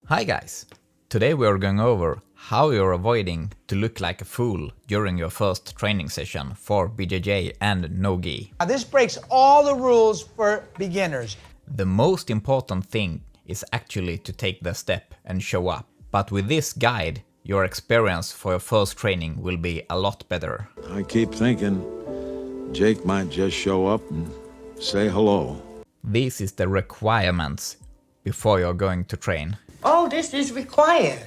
Hi guys! Today we are going over how you're avoiding to look like a fool during your first training session for BJJ and nogi. This breaks all the rules for beginners. The most important thing is actually to take the step and show up. But with this guide, your experience for your first training will be a lot better. I keep thinking Jake might just show up and say hello. This is the requirements before you're going to train. Oh, this is required.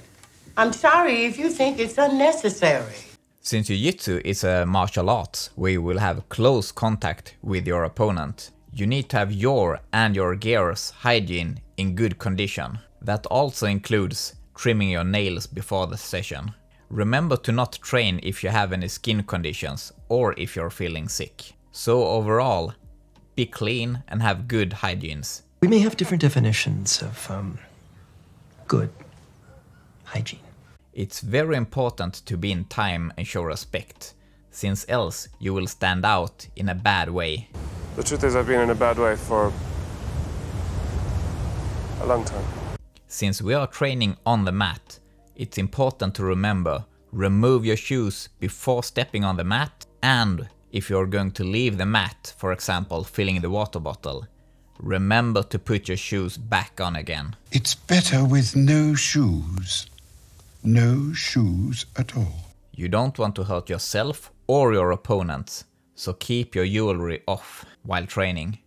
I'm sorry if you think it's unnecessary. Since jiu-jitsu is a martial art where you will have close contact with your opponent, you need to have your and your gear's hygiene in good condition. That also includes trimming your nails before the session. Remember to not train if you have any skin conditions or if you're feeling sick. So overall, be clean and have good hygienes. We may have different definitions of good hygiene. It's very important to be in time and show respect, since else you will stand out in a bad way. The truth is I've been in a bad way for a long time. Since we are training on the mat, it's important to remove your shoes before stepping on the mat, and if you're going to leave the mat, for example filling the water bottle, remember to put your shoes back on again. It's better with no shoes. No shoes at all. You don't want to hurt yourself or your opponents, so keep your jewelry off while training.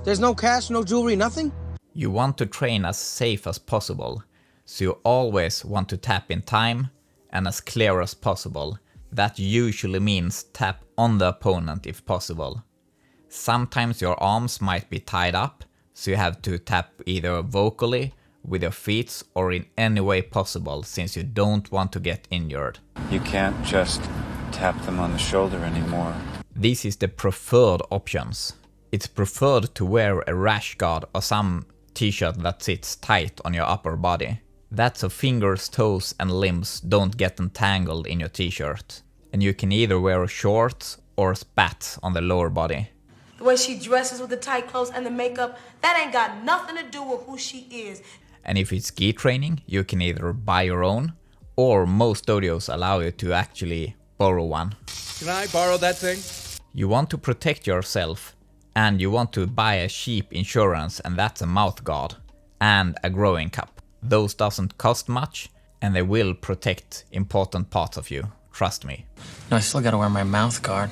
There's no cash, no jewelry, nothing? You want to train as safe as possible, so you always want to tap in time and as clear as possible. That usually means tap on the opponent if possible. Sometimes your arms might be tied up, so you have to tap either vocally, with your feet, or in any way possible, since you don't want to get injured. You can't just tap them on the shoulder anymore. This is the preferred options. It's preferred to wear a rash guard or some t-shirt that sits tight on your upper body. That's so fingers, toes and limbs don't get entangled in your t-shirt. And you can either wear shorts or spats on the lower body. The way she dresses with the tight clothes and the makeup, that ain't got nothing to do with who she is. And if it's gi training, you can either buy your own, or most dojos allow you to actually borrow one. Can I borrow that thing? You want to protect yourself, and you want to buy a cheap insurance, and that's a mouth guard and a growing cup. Those doesn't cost much, and they will protect important parts of you, trust me. No, I still gotta wear my mouth guard.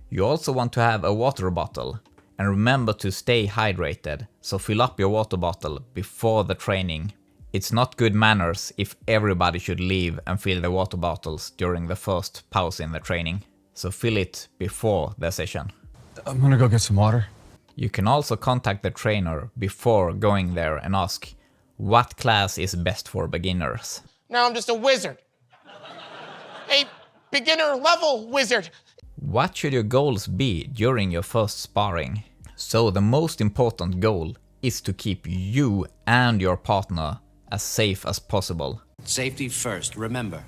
You also want to have a water bottle, and remember to stay hydrated, so fill up your water bottle before the training. It's not good manners if everybody should leave and fill the water bottles during the first pause in the training, so fill it before the session. I'm gonna go get some water. You can also contact the trainer before going there and ask, what class is best for beginners? Now I'm just a wizard. A beginner level wizard. What should your goals be during your first sparring? So the most important goal is to keep you and your partner as safe as possible. Safety first, remember.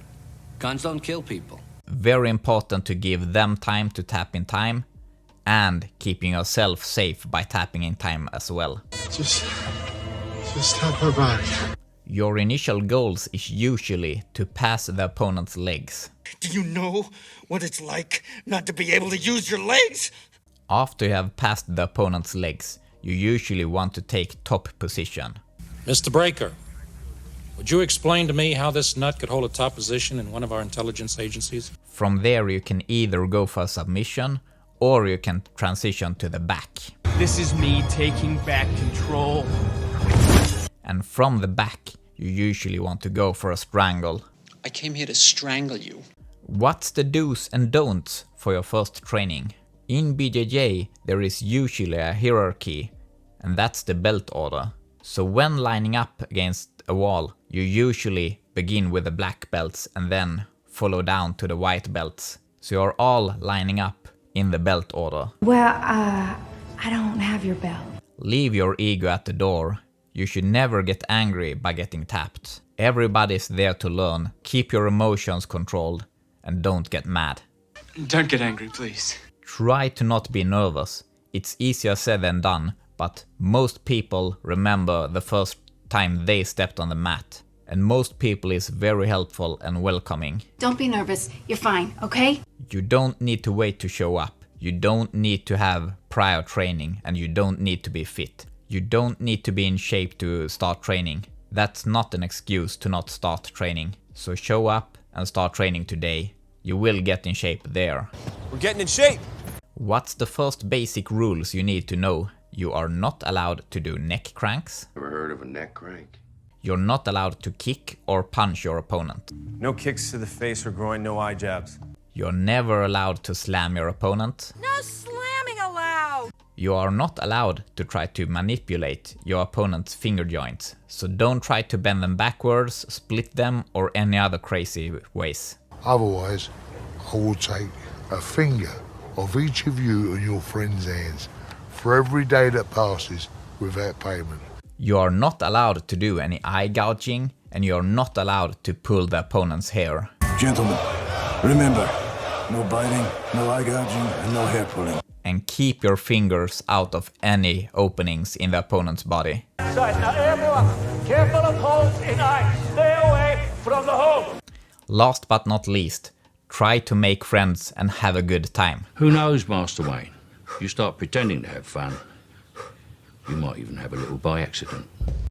Guns don't kill people. Very important to give them time to tap in time, and keeping yourself safe by tapping in time as well. Just tap her back. Your initial goals is usually to pass the opponent's legs. Do you know what it's like not to be able to use your legs? After you have passed the opponent's legs, you usually want to take top position. Mr. Breaker, would you explain to me how this nut could hold a top position in one of our intelligence agencies? From there you can either go for a submission, or you can transition to the back. This is me taking back control. And from the back, you usually want to go for a strangle. I came here to strangle you. What's the do's and don'ts for your first training? In BJJ, there is usually a hierarchy, and that's the belt order. So when lining up against a wall, you usually begin with the black belts and then follow down to the white belts. So you're all lining up in the belt order. Well, I don't have your belt. Leave your ego at the door. You should never get angry by getting tapped. Everybody's there to learn. Keep your emotions controlled and don't get mad. Don't get angry, please. Try to not be nervous. It's easier said than done, but most people remember the first time they stepped on the mat, and most people is very helpful and welcoming. Don't be nervous. You're fine, okay? You don't need to wait to show up. You don't need to have prior training, and you don't need to be fit. You don't need to be in shape to start training. That's not an excuse to not start training. So show up and start training today. You will get in shape there. We're getting in shape! What's the first basic rules you need to know? You are not allowed to do neck cranks. Ever heard of a neck crank? You're not allowed to kick or punch your opponent. No kicks to the face or groin, no eye jabs. You're never allowed to slam your opponent. No slamming allowed! You are not allowed to try to manipulate your opponent's finger joints, so don't try to bend them backwards, split them, or any other crazy ways. Otherwise, I will take a finger of each of you and your friends' hands for every day that passes without payment. You are not allowed to do any eye gouging, and you are not allowed to pull the opponent's hair. Gentlemen, remember, no biting, no eye gouging, and no hair pulling. And keep your fingers out of any openings in the opponent's body. Now everyone, careful of holes in ice. Stay away from the hole. Last but not least, try to make friends and have a good time. Who knows, Master Wayne? You start pretending to have fun, you might even have a little by accident.